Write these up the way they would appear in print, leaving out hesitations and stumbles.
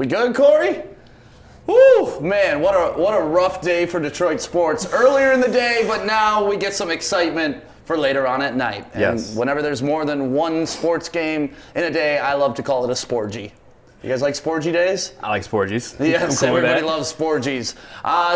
We good, Corey? Woo, man, what a rough day for Detroit sports. Earlier in the day, but now we get some excitement for later on at night. And yes. Whenever there's more than one sports game in a day, I love to call it a sporgy. You guys like sporgy days? I like sporgies. Yes, everybody loves sporgies.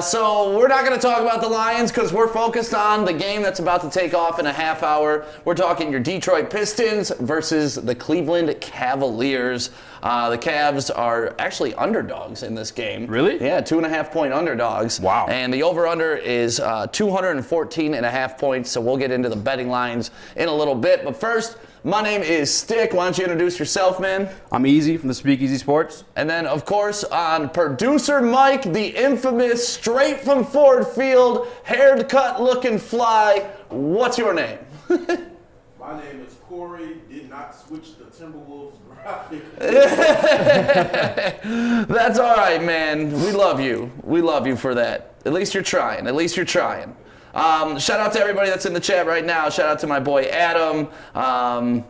So we're not going to talk about the Lions because we're focused on the game that's about to take off in a half hour. We're talking your Detroit Pistons versus the Cleveland Cavaliers. The Cavs are actually underdogs in this game. Really? Yeah, 2.5-point underdogs. Wow. And the over-under is 214.5 points, so we'll get into the betting lines in a little bit. But first, my name is Stick. Why don't you introduce yourself, man? I'm Easy from the Speakeasy Sports. And then, of course, on producer Mike, the infamous straight from Ford Field, haired cut looking fly. What's your name? My name is Corey. Did not switch the Timberwolves graphic. That's all right, man. We love you. We love you for that. At least you're trying. At least you're trying. Shout out to everybody that's in the chat right now. Shout out to my boy Adam.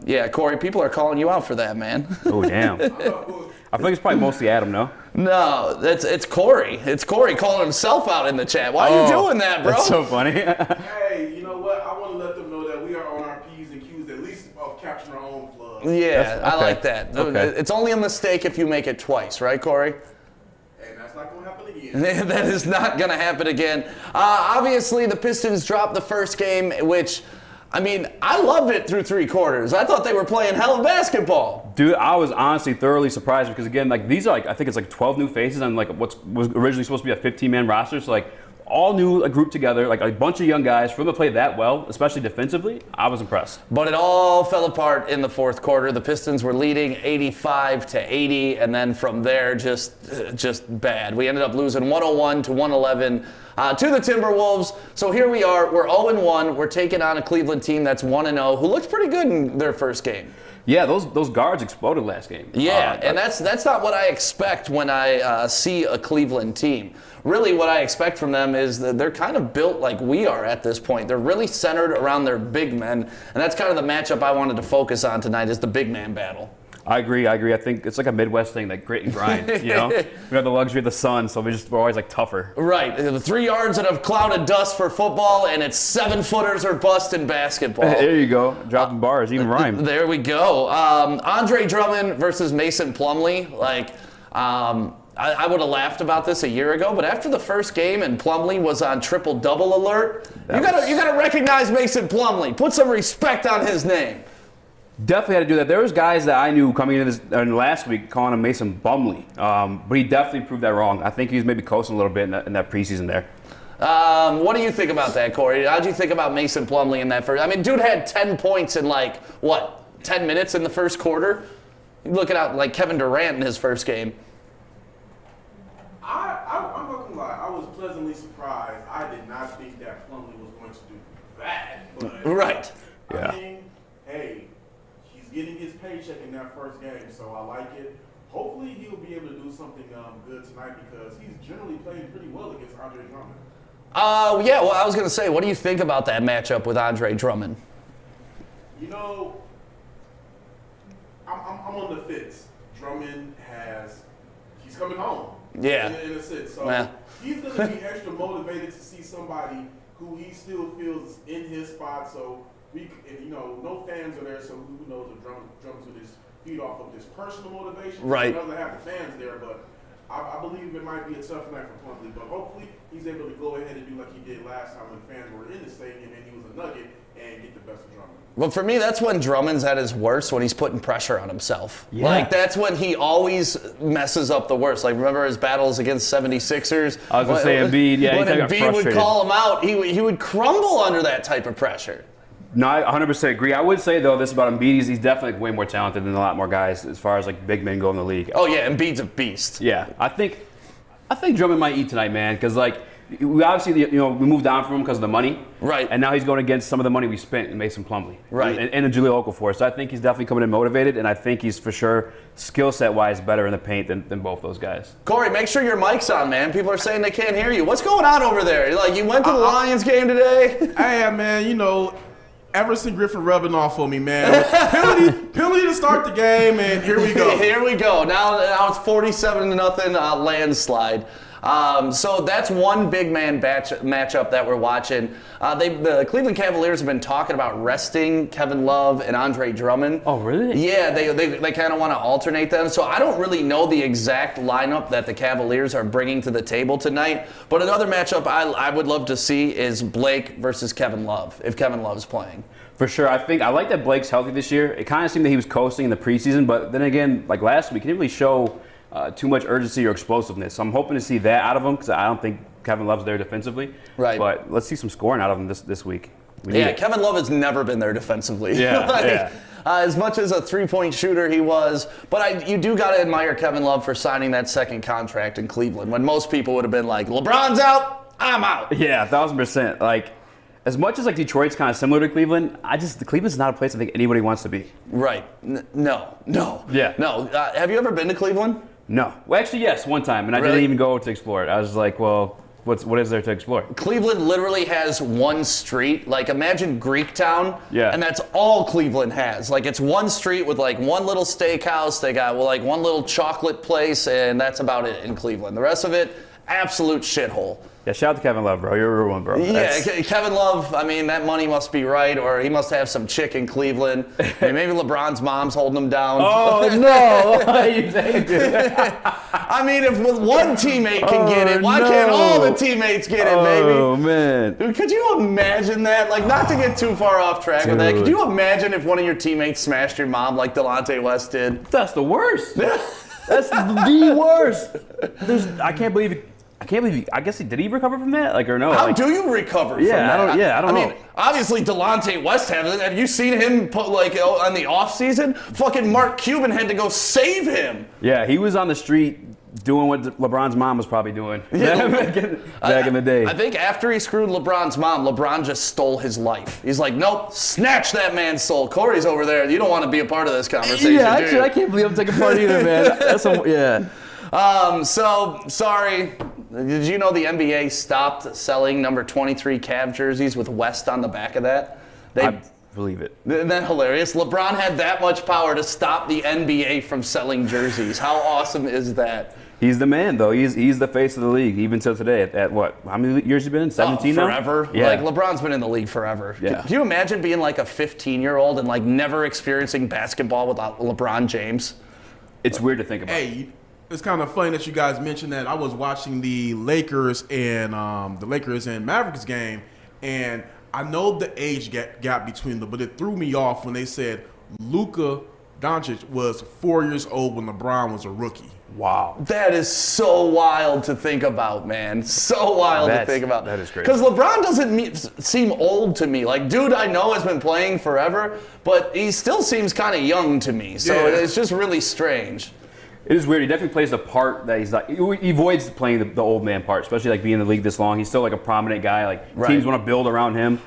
Yeah, Corey, people are calling you out for that, man. Oh, damn. I feel like it's probably mostly Adam, no? No, it's Corey. It's Corey calling himself out in the chat. Why are you doing that, bro? That's so funny. Hey, you know what? I want to let them know that we are on our P's and Q's, at least of capturing our own plugs. Yeah, okay. I like that. Okay. It's only a mistake if you make it twice, right, Corey? And that's not going to happen again. That is not going to happen again. Obviously, the Pistons dropped the first game, which, I mean, I loved it through 3 quarters. I thought they were playing hell of basketball. Dude, I was honestly thoroughly surprised because, again, like these are like, I think it's like 12 new faces on like what was originally supposed to be a 15-man roster. So, like, all new, like, grouped together, like a bunch of young guys. For them to play that well, especially defensively, I was impressed. But it all fell apart in the fourth quarter. The Pistons were leading 85-80, and then from there, just bad. We ended up losing 101-111 to the Timberwolves. So here we are. We're 0-1. We're taking on a Cleveland team that's 1-0, who looked pretty good in their first game. Yeah, those guards exploded last game. Yeah, and that's not what I expect when I see a Cleveland team. Really, what I expect from them is that they're kind of built like we are at this point. They're really centered around their big men, and that's kind of the matchup I wanted to focus on tonight is the big man battle. I agree. I think it's like a Midwest thing, like grit and grind, you know? We have the luxury of the sun, so we're always like tougher. Right. The 3 yards that have clouded dust for football, and it's 7-footers or bust in basketball. There you go. Dropping bars, even rhyme. There we go. Andre Drummond versus Mason Plumley. Like, I would have laughed about this a year ago, but after the first game and Plumley was on triple-double alert, you gotta recognize Mason Plumley. Put some respect on his name. Definitely had to do that. There was guys that I knew coming into this last week calling him Mason Bumley, but he definitely proved that wrong. I think he was maybe coasting a little bit in that preseason there. What do you think about that, Corey? How do you think about Mason Plumley in that first? I mean, dude had 10 points in 10 minutes in the first quarter? You're looking out like Kevin Durant in his first game. I'm not gonna lie. I was pleasantly surprised. I did not think that Plumlee was going to do that. But right. Yeah. I mean, hey, he's getting his paycheck in that first game, so I like it. Hopefully, he'll be able to do something good tonight because he's generally playing pretty well against Andre Drummond. Yeah. Well, I was gonna say, what do you think about that matchup with Andre Drummond? You know, I'm on the fence. Drummond he's coming home. Yeah. In a sense. So he's going to be extra motivated to see somebody who he still feels in his spot. So, no fans are there, so who knows if Drummond's with his feet off of this personal motivation. Right. He doesn't have the fans there, but I believe it might be a tough night for Plumlee. But hopefully he's able to go ahead and do like he did last time when fans were in the stadium and he was a Nugget and get the best of Drummond. Well, for me, that's when Drummond's at his worst, when he's putting pressure on himself. Yeah. Like, that's when he always messes up the worst. Like, remember his battles against 76ers? I was going to say Embiid. Yeah, when he got Embiid frustrated. would call him out, he would crumble under that type of pressure. No, I 100% agree. I would say, though, this about Embiid, he's definitely way more talented than a lot more guys as far as, like, big men go in the league. Oh, yeah, Embiid's a beast. Yeah, I think Drummond might eat tonight, man, because, like, we obviously, we moved on from him because of the money. Right. And now he's going against some of the money we spent in Mason Plumlee. Right. And Jaleel Okafor. So I think he's definitely coming in motivated, and I think he's for sure skill set-wise better in the paint than both those guys. Corey, make sure your mic's on, man. People are saying they can't hear you. What's going on over there? Like, you went to the Lions game today? Hey, man, Everson Griffin rubbing off on me, man. penalty to start the game, and here we go. Here we go. Now it's 47-0 landslide. So that's one big man matchup that we're watching. The Cleveland Cavaliers have been talking about resting Kevin Love and Andre Drummond. Oh, really? Yeah, they kind of want to alternate them. So I don't really know the exact lineup that the Cavaliers are bringing to the table tonight. But another matchup I would love to see is Blake versus Kevin Love, if Kevin Love's playing. For sure. I like that Blake's healthy this year. It kind of seemed that he was coasting in the preseason, but then again, like last week, he didn't really show too much urgency or explosiveness. So I'm hoping to see that out of him because I don't think Kevin Love's there defensively. Right. But let's see some scoring out of him this week. Kevin Love has never been there defensively. Yeah, As much as a three-point shooter he was, but you do got to admire Kevin Love for signing that second contract in Cleveland when most people would have been like, LeBron's out, I'm out. Yeah, 1,000%. Like, as much as like Detroit's kind of similar to Cleveland, Cleveland's not a place I think anybody wants to be. Right. No. Yeah. No. Have you ever been to Cleveland? No. Well, actually, yes, one time, and I didn't even go to explore it. I was like, well, what is there to explore? Cleveland literally has one street. Like, imagine Greektown, and that's all Cleveland has. Like, it's one street with like one little steakhouse. They got like one little chocolate place, and that's about it in Cleveland. The rest of it, absolute shithole. Yeah, shout out to Kevin Love, bro. You're a real one, bro. Yeah, Kevin Love, I mean, that money must be right, or he must have some chick in Cleveland. Maybe LeBron's mom's holding him down. Oh, no. What are you saying, dude? I mean, if one teammate can get it, why can't all the teammates get it, baby? Oh, man. Dude, could you imagine that? Like, not to get too far off track with that, could you imagine if one of your teammates smashed your mom like Delonte West did? That's the worst. That's the worst. I guess did he recover from that? Like, or no? How do you recover from that? I don't know. I mean, obviously Delonte West hasn't. Have you seen him put like on the offseason? Fucking Mark Cuban had to go save him. Yeah, he was on the street doing what LeBron's mom was probably doing back in the day. I think after he screwed LeBron's mom, LeBron just stole his life. He's like, nope, snatch that man's soul. Corey's over there. You don't want to be a part of this conversation, yeah, do actually, you? I can't believe I'm taking part either, man. So, sorry. Did you know the NBA stopped selling number 23 Cav jerseys with West on the back of that? I believe it. Isn't that hilarious? LeBron had that much power to stop the NBA from selling jerseys. How awesome is that? He's the man, though. He's the face of the league, even till today. At what? How many years has he been in? 17 now? Forever. Yeah. Like, LeBron's been in the league forever. Yeah. Can you imagine being like a 15-year-old and like never experiencing basketball without LeBron James? It's weird to think about. Hey, it's kind of funny that you guys mentioned that. I was watching the Lakers and Mavericks game, and I know the age gap between them, but it threw me off when they said Luka Doncic was 4 years old when LeBron was a rookie. Wow. That is so wild to think about, man. So wild to think about. That is crazy. Because LeBron doesn't seem old to me. Like, dude I know has been playing forever, but he still seems kind of young to me. So it's just really strange. It is weird. He definitely plays the part that he's like. He avoids playing the old man part, especially like being in the league this long. He's still like a prominent guy. Like teams want to build around him.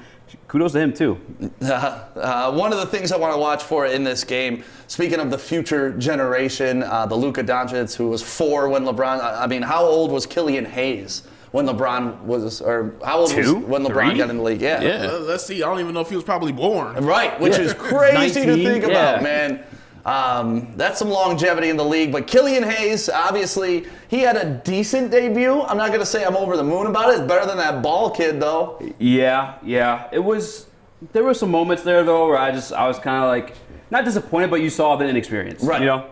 Kudos to him too. One of the things I want to watch for in this game, speaking of the future generation, the Luka Doncic, who was 4 when LeBron. I mean, how old was Killian Hayes when LeBron was, or how old was when LeBron got in the league? Yeah. Let's see. I don't even know if he was probably born. Right, which is crazy 19, to think about, man. That's some longevity in the league. But Killian Hayes, obviously, he had a decent debut. I'm not going to say I'm over the moon about it. It's better than that Ball kid, though. Yeah. It was. There were some moments there though where I was kind of like not disappointed, but you saw the inexperience, right? You know.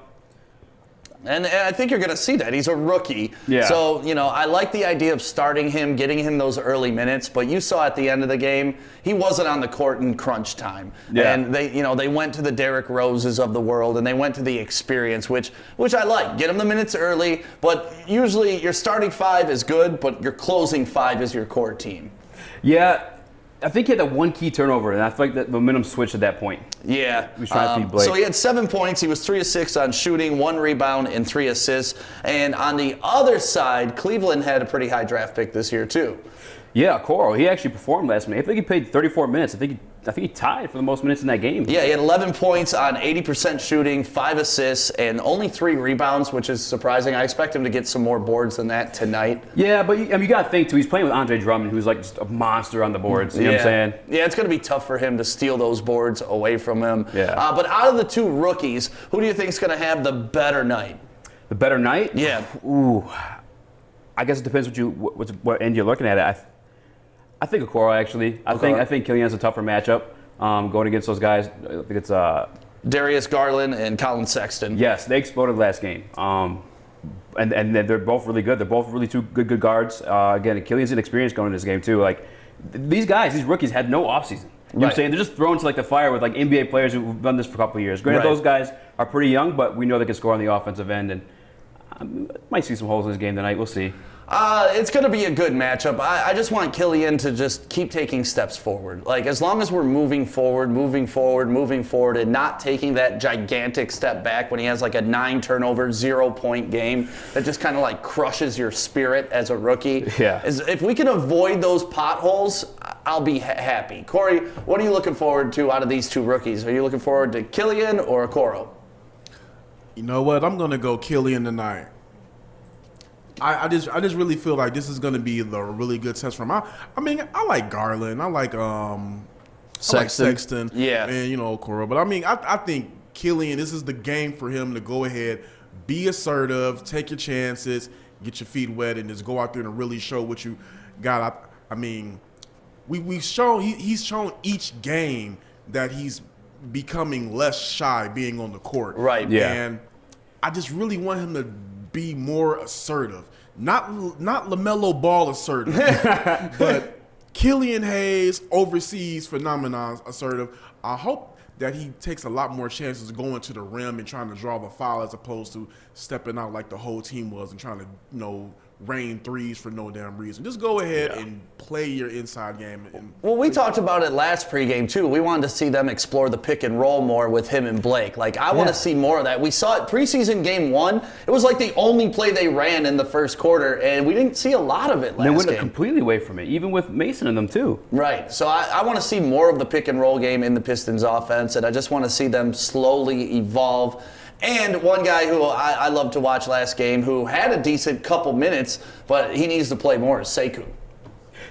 And I think you're going to see that. He's a rookie. Yeah. So, I like the idea of starting him, getting him those early minutes. But you saw at the end of the game, he wasn't on the court in crunch time. Yeah. And they went to the Derrick Roses of the world, and they went to the experience, which I like. Get him the minutes early. But usually your starting 5 is good, but your closing 5 is your core team. Yeah. I think he had that one key turnover, and I feel like that momentum switched at that point. Yeah. He was trying to feed Blake. So he had 7 points. He was 3 of 6 on shooting, 1 rebound, and 3 assists. And on the other side, Cleveland had a pretty high draft pick this year, too. Yeah, Coro. He actually performed last minute. I think he played 34 minutes. I think think he tied for the most minutes in that game. Yeah, he had 11 points on 80% shooting, 5 assists, and only 3 rebounds, which is surprising. I expect him to get some more boards than that tonight. Yeah, but you got to think, too, he's playing with Andre Drummond, who's like just a monster on the boards. You know what I'm saying? Yeah, it's going to be tough for him to steal those boards away from him. Yeah. But out of the 2 rookies, who do you think is going to have the better night? The better night? Yeah. Ooh. I guess it depends what end you're looking at. I think Okoro, actually. I think Killian's a tougher matchup going against those guys. I think it's Darius Garland and Colin Sexton. Yes, they exploded last game. And they're both really good. They're both really 2 good guards. Again, Killian's inexperienced going into this game too. Like these guys, these rookies had no offseason. You know what I'm saying? They're just thrown to like the fire with like NBA players who've done this for a couple of years. Granted, those guys are pretty young, but we know they can score on the offensive end, and might see some holes in this game tonight. We'll see. It's going to be a good matchup. I just want Killian to just keep taking steps forward. Like, as long as we're moving forward, and not taking that gigantic step back when he has like a 9-turnover, 0-point game that just kind of like crushes your spirit as a rookie. Yeah. If we can avoid those potholes, I'll be happy. Corey, what are you looking forward to out of these 2 rookies? Are you looking forward to Killian or Okoro? You know what? I'm going to go Killian tonight. I just really feel like this is going to be the really good test for him. I mean, I like Garland. I like Sexton. Yeah. And, Okoro. But, I mean, I think Killian, this is the game for him to go ahead, be assertive, take your chances, get your feet wet, and just go out there and really show what you got. I mean, he's shown each game that he's becoming less shy being on the court. Right. Yeah. And I just really want him to be more assertive. Not LaMelo Ball assertive, but Killian Hayes, overseas phenomenon assertive. I hope that he takes a lot more chances going to the rim and trying to draw the foul as opposed to stepping out like the whole team was and trying to, rain threes for no damn reason. Just go ahead and play your inside game. Well, we talked about it last pregame, too. We wanted to see them explore the pick and roll more with him and Blake. Like, I want to see more of that. We saw it preseason game 1. It was like the only play they ran in the first quarter, and we didn't see a lot of it last game. They went completely away from it, even with Mason in them, too. Right. So I want to see more of the pick and roll game in the Pistons offense, and I just want to see them slowly evolve. And one guy who I loved to watch last game, who had a decent couple minutes, but he needs to play more, is Sekou.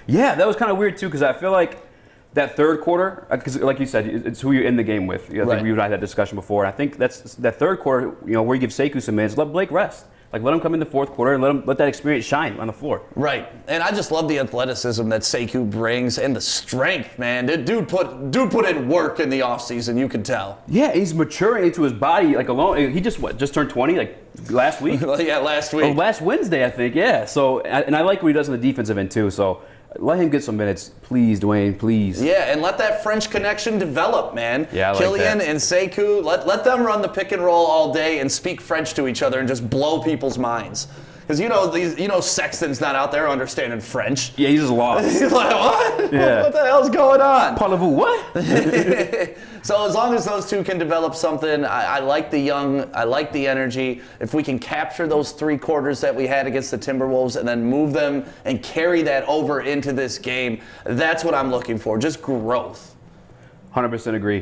Yeah, that was kind of weird, too, because I feel like that third quarter, because like you said, it's who you're in the game with. I think we had that discussion before. And I think that's that third quarter, where you give Sekou some minutes, let Blake rest. Like, let him come in the fourth quarter and let that experience shine on the floor. Right. And I just love the athleticism that Sekou brings and the strength, man. Dude put in work in the offseason, you can tell. Yeah, he's maturing into his body, like, alone. He just turned 20, like, last week? Yeah, last week. Oh, last Wednesday, I think, yeah. So, and I like what he does on the defensive end, too. So, let him get some minutes, please, Dwayne, please. Yeah, and let that French connection develop, man. Yeah, I like Killian that. and Sekou, let them run the pick and roll all day and speak French to each other and just blow people's minds. Because Sexton's not out there understanding French. Yeah, he's just lost. He's like, what? Yeah. What the hell's going on? Parlez-vous, what? So as long as those two can develop something, I like the young, I like the energy. If we can capture those 3 quarters that we had against the Timberwolves and then move them and carry that over into this game, that's what I'm looking for, just growth. 100% agree.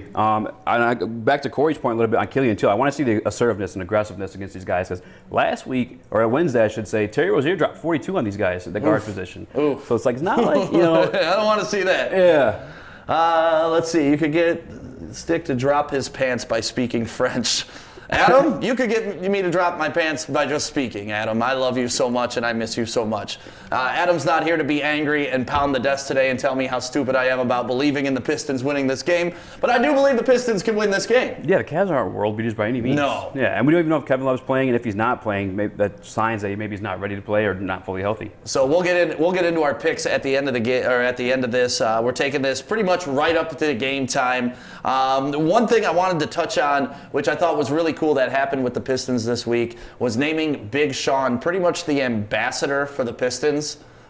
Back to Corey's point a little bit on Killian, too. I want to see the assertiveness and aggressiveness against these guys. Because last week, or Wednesday, I should say, Terry Rozier dropped 42 on these guys at the guard position. Oof. So it's like, it's not like, I don't want to see that. Yeah. Let's see. You could get Stick to drop his pants by speaking French. Adam, you could get me to drop my pants by just speaking, Adam. I love you so much and I miss you so much. Adam's not here to be angry and pound the desk today and tell me how stupid I am about believing in the Pistons winning this game, but I do believe the Pistons can win this game. Yeah, the Cavs aren't world beaters by any means. No. Yeah, and we don't even know if Kevin Love's playing, and if he's not playing, maybe that signs that maybe he's not ready to play or not fully healthy. So we'll get into our picks at the end of the game, or at the end of this. We're taking this pretty much right up to the game time. One thing I wanted to touch on, which I thought was really cool that happened with the Pistons this week, was naming Big Sean pretty much the ambassador for the Pistons.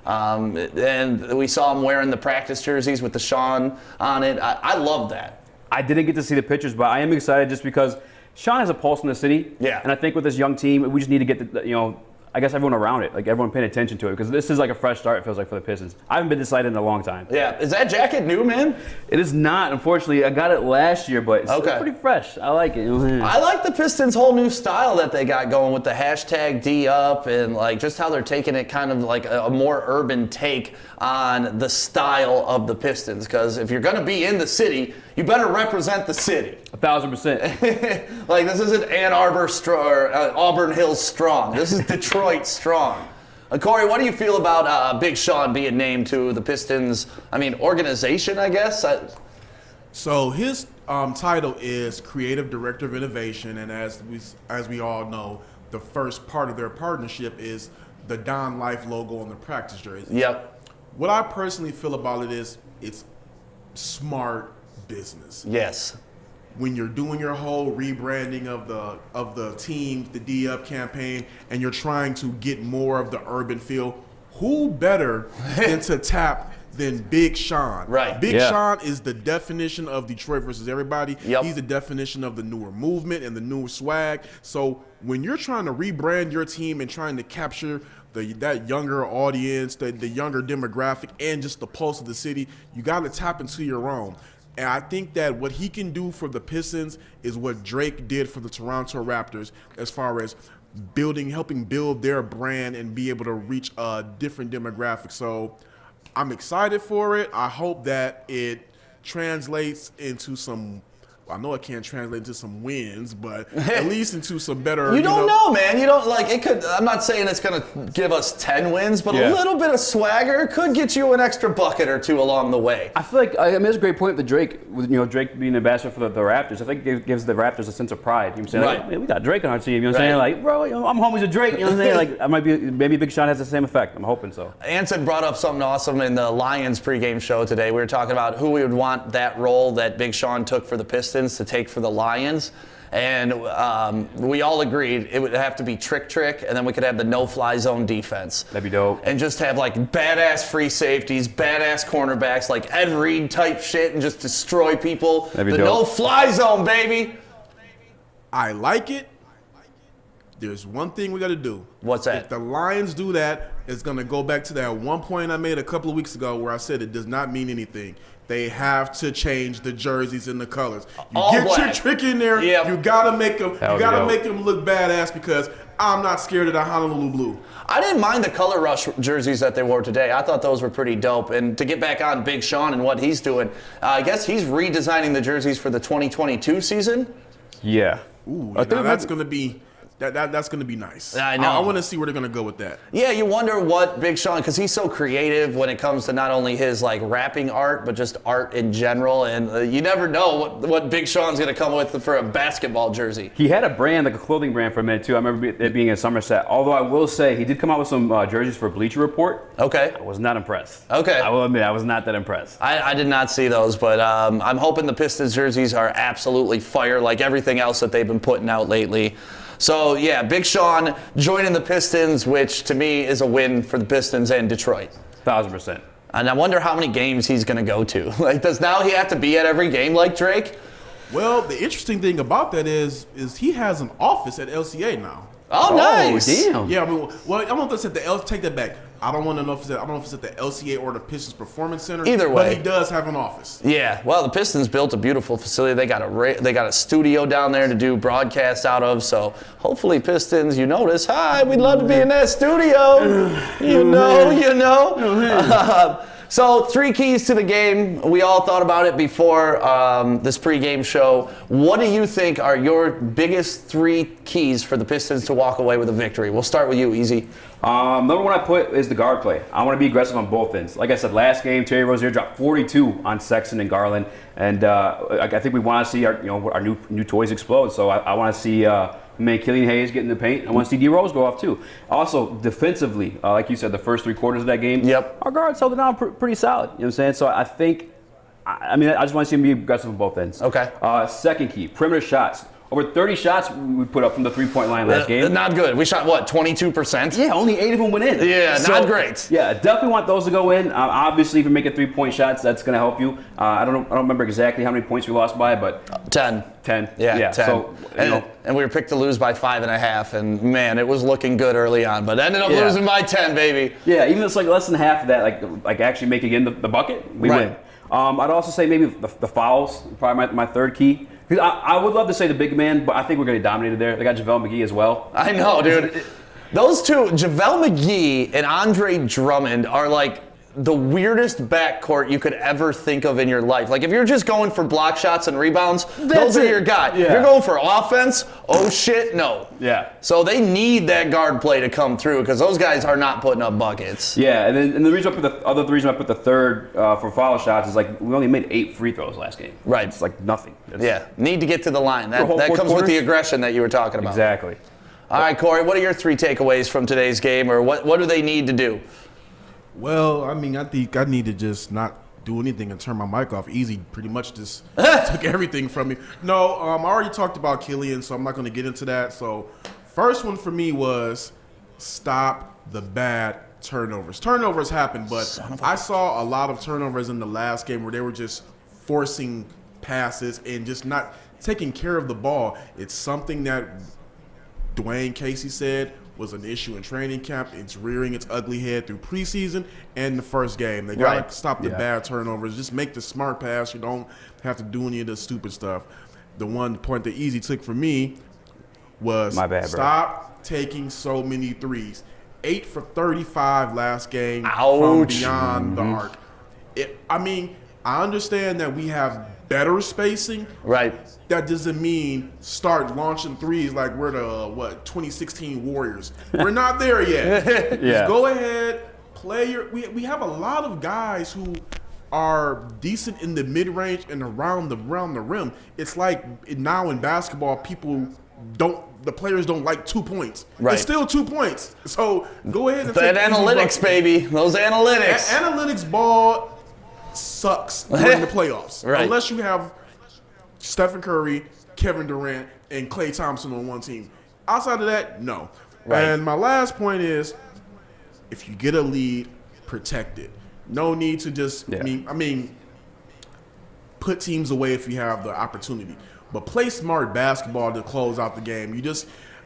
And we saw him wearing the practice jerseys with the Sean on it. I love that. I didn't get to see the pictures, but I am excited just because Sean has a pulse in the city. Yeah. And I think with this young team, we just need to get I guess everyone around it, like everyone paying attention to it, because this is like a fresh start, it feels like, for the Pistons. I haven't been excited in a long time. Yeah. Is that jacket new, man? It is not, unfortunately. I got it last year, but it's still pretty fresh. I like it. I like the Pistons' whole new style that they got going with the hashtag #DUp and like just how they're taking it kind of like a more urban take on the style of the Pistons. Because if you're going to be in the city, you better represent the city. 1,000%. Like, this isn't Ann Arbor or Auburn Hills strong. This is Detroit strong. Corey, what do you feel about Big Sean being named to the Pistons, organization, I guess? So his title is Creative Director of Innovation, and as we all know, the first part of their partnership is the Don Life logo on the practice jersey. Yep. What I personally feel about it is it's smart business. Yes. When you're doing your whole rebranding of the team, the D-Up campaign, and you're trying to get more of the urban feel, who better than to tap than Big Sean? Right. Big Sean is the definition of Detroit versus everybody. Yep. He's the definition of the newer movement and the newer swag. So when you're trying to rebrand your team and trying to capture that younger audience, the younger demographic, and just the pulse of the city, you got to tap into your own. And I think that what he can do for the Pistons is what Drake did for the Toronto Raptors as far as helping build their brand and be able to reach a different demographic. So I'm excited for it. I hope that it translates into some, I know it can't translate into some wins, but at least into some better. You don't know, man. You don't it could. I'm not saying it's going to give us 10 wins, but a little bit of swagger could get you an extra bucket or two along the way. I feel like that's a great point with Drake. With Drake being the ambassador for the Raptors, I think it gives the Raptors a sense of pride. You know what I'm saying? Right. Like, we got Drake on our team. You know what I'm saying? Like, bro, I'm homies with Drake. You know what I'm saying? Like, I might be. Maybe Big Sean has the same effect. I'm hoping so. Anson brought up something awesome in the Lions pregame show today. We were talking about who we would want that role that Big Sean took for the Pistons to take for the Lions, and we all agreed it would have to be Trick, and then we could have the no-fly zone defense. That'd be dope. And just have like badass free safeties, badass cornerbacks, like Ed Reed type shit, and just destroy people. That'd be the dope. no-fly zone, baby. I like it. There's one thing we got to do. What's that? If the Lions do that, it's going to go back to that one point I made a couple of weeks ago where I said it does not mean anything. They have to change the jerseys and the colors. You All get black. your Trick in there. Yep. You gotta make them. That would You be gotta dope. make them look badass because I'm not scared of the Honolulu blue. I didn't mind the color rush jerseys that they wore today. I thought those were pretty dope. And to get back on Big Sean and what he's doing, I guess he's redesigning the jerseys for the 2022 season. Yeah. Ooh, I think now that's gonna be that's gonna be nice. I know. I want to see where they're gonna go with that. Yeah, you wonder what Big Sean, because he's so creative when it comes to not only his like rapping art, but just art in general. And you never know what Big Sean's going to come with for a basketball jersey. He had a brand, like a clothing brand for a minute too. I remember it being in Somerset. Although I will say he did come out with some jerseys for Bleacher Report. Okay. I was not impressed. Okay. I will admit I was not that impressed. I did not see those, but I'm hoping the Pistons jerseys are absolutely fire like everything else that they've been putting out lately. So, yeah, Big Sean joining the Pistons, which to me is a win for the Pistons and Detroit. 1,000%. And I wonder how many games he's going to go to. Like, does now he have to be at every game like Drake? Well, the interesting thing about that is he has an office at LCA now. Oh, nice. Damn. Yeah, I mean, well, I don't know if it's at the take that back. I don't know if it's at the LCA or the Pistons Performance Center. Either way. But he does have an office. Yeah, well, the Pistons built a beautiful facility. They got a studio down there to do broadcasts out of. So hopefully, Pistons, you notice, hi, we'd love to be in that studio. You know. So 3 keys to the game. We all thought about it before this pregame show. What do you think are your biggest 3 keys for the Pistons to walk away with a victory? We'll start with you, Easy. Number one I put is the guard play. I want to be aggressive on both ends. Like I said, last game, Terry Rozier dropped 42 on Sexton and Garland, and I think we want to see our new toys explode. So I want to see Killian Hayes get in the paint. I want to see D Rose go off too. Also, defensively, like you said, the first 3 quarters of that game, our guards held it down pretty solid. You know what I'm saying? So I think, I just want to see him be aggressive on both ends. Okay. Second key, perimeter shots. over 30 shots we put up from the 3-point line last game. Not good. We shot, what, 22%? Yeah, only 8 of them went in. Yeah, So, not great. Yeah, definitely want those to go in. Obviously, if you're making 3-point shots, that's going to help you. I don't remember exactly how many points we lost by, but 10. 10. Yeah, 10. So, and we were picked to lose by 5.5, and man, it was looking good early on, but ended up losing by 10, baby. Yeah, even if it's like less than half of that, like actually making in the bucket, we win. I'd also say maybe the fouls, probably my third key. Because I would love to say the big man, but I think we're going to get dominated there. They got JaVale McGee as well. I know, dude. Those two, JaVale McGee and Andre Drummond, are like the weirdest backcourt you could ever think of in your life. Like, if you're just going for block shots and rebounds, those are your guys. Yeah. If you're going for offense, oh shit, no. Yeah. So they need that guard play to come through because those guys are not putting up buckets. Yeah, and the reason I put the third for foul shots is like we only made 8 free throws last game. Right. It's like nothing. Need to get to the line. That whole comes quarters? with the aggression that you were talking about. Exactly. All right, Corey, what are your 3 takeaways from today's game, or what do they need to do? Well, I mean, I think I need to just not do anything and turn my mic off. Easy pretty much just took everything from me. No, I already talked about Killian, so I'm not going to get into that. So first one for me was stop the bad turnovers. Turnovers happen, but I saw a lot of turnovers in the last game where they were just forcing passes and just not taking care of the ball. It's something that Dwayne Casey said was an issue in training camp. It's rearing its ugly head through preseason and the first game. They got to stop the bad turnovers. Just make the smart pass. You don't have to do any of the stupid stuff. The one point that Easy took for me was stop taking so many threes. 8 for 35 last game from beyond the arc. I mean, I understand that we have better spacing. Right. That doesn't mean start launching threes like we're the 2016 Warriors. We're not there yet. Just go ahead, play your. We have a lot of guys who are decent in the mid range and around the rim. It's like now in basketball, the players don't like 2 points. Right. It's still 2 points. So go ahead and that analytics, baby. Those analytics. Analytics ball sucks during the playoffs. Right. Unless you have Stephen Curry, Kevin Durant, and Klay Thompson on one team. Outside of that, no. Right. And my last point is, if you get a lead, protect it. No need to just, put teams away if you have the opportunity. But play smart basketball to close out the game.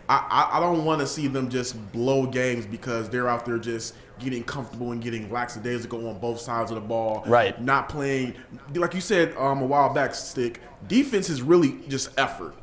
I don't want to see them just blow games because they're out there just getting comfortable and getting lackadaisical on both sides of the ball. Right. Not playing, like you said a while back, Stick. Defense is really just effort.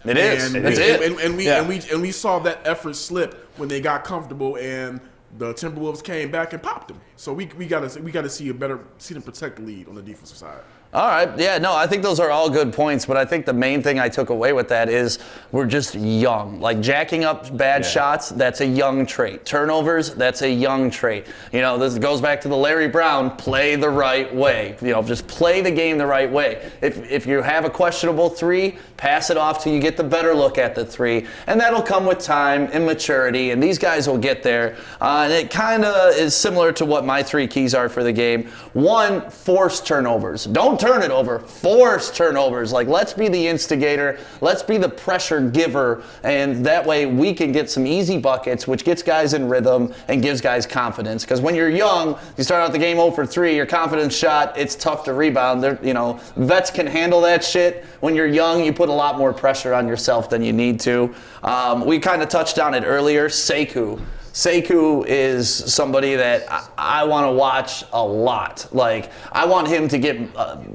It is. That's it. And we saw that effort slip when they got comfortable and the Timberwolves came back and popped them. So we gotta see them protect the lead on the defensive side. All right. Yeah, no, I think those are all good points, but I think the main thing I took away with that is we're just young. Like jacking up bad shots, that's a young trait. Turnovers, that's a young trait. You know, this goes back to the Larry Brown, play the right way. You know, just play the game the right way. If you have a questionable 3, pass it off till you get the better look at the 3, and that'll come with time and maturity, and these guys will get there. And it kind of is similar to what my 3 keys are for the game. 1, force turnovers. Don't turn it over. Force turnovers. Like, let's be the instigator. Let's be the pressure giver. And that way we can get some easy buckets, which gets guys in rhythm and gives guys confidence. Because when you're young, you start out the game 0 for 3, your confidence shot, it's tough to rebound. Vets can handle that shit. When you're young, you put a lot more pressure on yourself than you need to. We kind of touched on it earlier. Sekou is somebody that I want to watch a lot. Like, I want him to get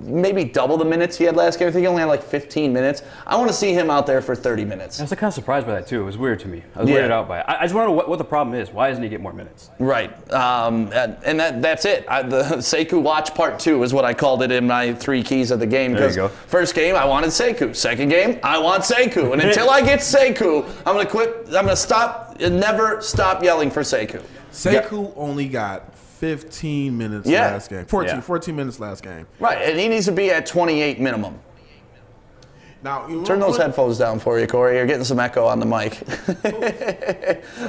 maybe double the minutes he had last game. I think he only had like 15 minutes. I want to see him out there for 30 minutes. I was kind of surprised by that, too. It was weird to me. I was weirded out by it. I just want to know what the problem is. Why doesn't he get more minutes? Right. And that's it. The Sekou Watch Part 2 is what I called it in my 3 keys of the game. There you go. First game, I wanted Sekou. Second game, I want Sekou. And until I get Sekou, I'm going to quit. I'm going to stop. Never stop yelling for Sekou. Sekou only got 15 minutes last game. 14 minutes last game. Right, and he needs to be at 28 minimum. Now, turn those headphones down for you, Corey. You're getting some echo on the mic.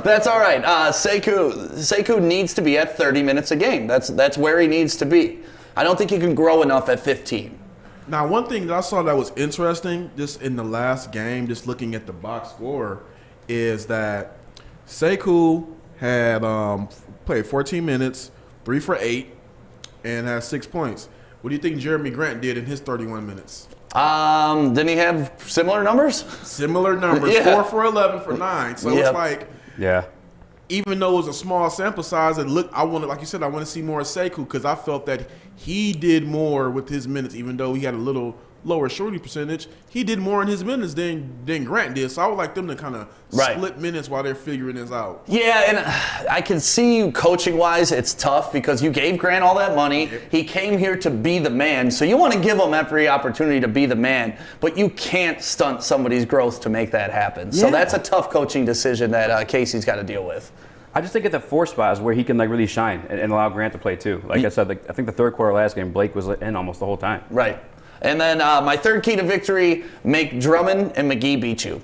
That's all right. Sekou needs to be at 30 minutes a game. That's where he needs to be. I don't think he can grow enough at 15. Now, one thing that I saw that was interesting, just in the last game, just looking at the box score, is that Sekou had played 14 minutes, 3 for 8, and has 6 points. What do you think Jeremy Grant did in his 31 minutes? Didn't he have similar numbers? Similar numbers, Yeah. 4 for 11 for 9. So it's like, Yeah. even though it was a small sample size, I wanted, like you said, I want to see more of Sekou because I felt that he did more with his minutes, even though he had a little lower shooting percentage. He did more in his minutes than Grant did. So I would like them to kind of split minutes while they're figuring this out. Yeah, and I can see you coaching-wise, it's tough because you gave Grant all that money. He came here to be the man, so you want to give him every opportunity to be the man, but you can't stunt somebody's growth to make that happen. So that's a tough coaching decision that Casey's got to deal with. I just think at the 4 spot is where he can really shine and allow Grant to play too. Like I said, I think the third quarter last game, Blake was in almost the whole time. Right. And then my third key to victory, make Drummond and McGee beat you.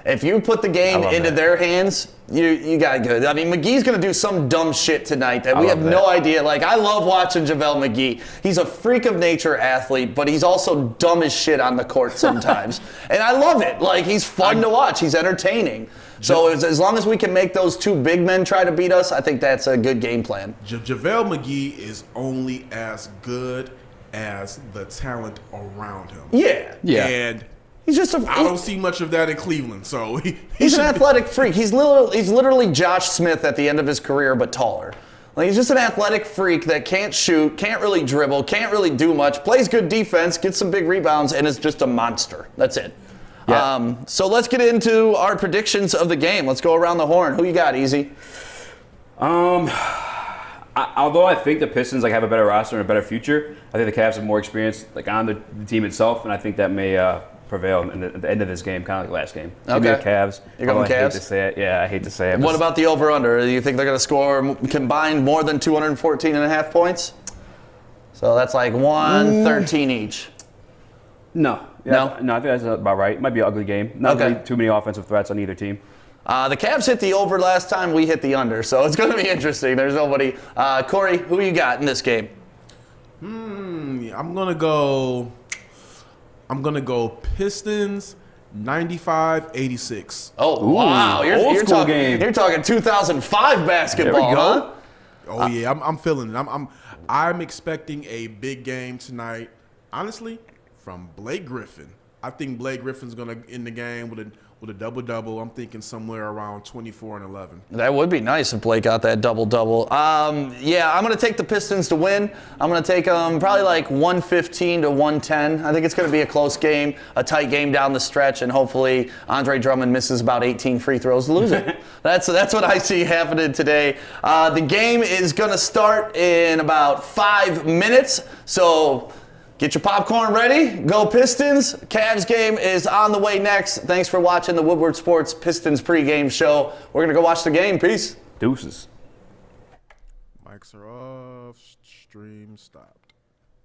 If you put the game into their hands, you got good. I mean, McGee's going to do some dumb shit tonight that we have no idea. Like, I love watching JaVale McGee. He's a freak of nature athlete, but he's also dumb as shit on the court sometimes. And I love it. Like, he's fun to watch. He's entertaining. So as long as we can make those two big men try to beat us, I think that's a good game plan. JaVale McGee is only as good as the talent around him. Yeah. And he's just I don't see much of that in Cleveland. So he's an athletic freak. He's literally Josh Smith at the end of his career, but taller. Like, he's just an athletic freak that can't shoot, can't really dribble, can't really do much, plays good defense, gets some big rebounds, and is just a monster. That's it. Yeah. So let's get into our predictions of the game. Let's go around the horn. Who you got, Easy? Although I think the Pistons have a better roster and a better future, I think the Cavs have more experience on the team itself, and I think that may prevail at the end of this game, kind of like last game. Okay. Give me the Cavs. You're going Cavs? I hate to say it. Yeah, I hate to say it. What about the over-under? Do you think they're going to score combined more than 214.5 points? So that's like 113 each. No. No? I think that's about right. It might be an ugly game. Not really too many offensive threats on either team. The Cavs hit the over last time. We hit the under, so it's going to be interesting. There's nobody. Corey, who you got in this game? I'm gonna go Pistons 95-86. Oh, wow. Old school game. You're talking 2005 basketball, huh? Oh yeah, I'm feeling it. I'm expecting a big game tonight. Honestly, from Blake Griffin. I think Blake Griffin's gonna end the game with a double-double. I'm thinking somewhere around 24 and 11. That would be nice if Blake got that double-double. Yeah, I'm going to take the Pistons to win. I'm going to take them probably like 115 to 110. I think it's going to be a close game, a tight game down the stretch, and hopefully Andre Drummond misses about 18 free throws to lose it. That's what I see happening today. The game is going to start in about 5 minutes, so get your popcorn ready. Go Pistons. Cavs game is on the way next. Thanks for watching the Woodward Sports Pistons pregame show. We're going to go watch the game. Peace. Deuces. Mics are off. Stream stopped.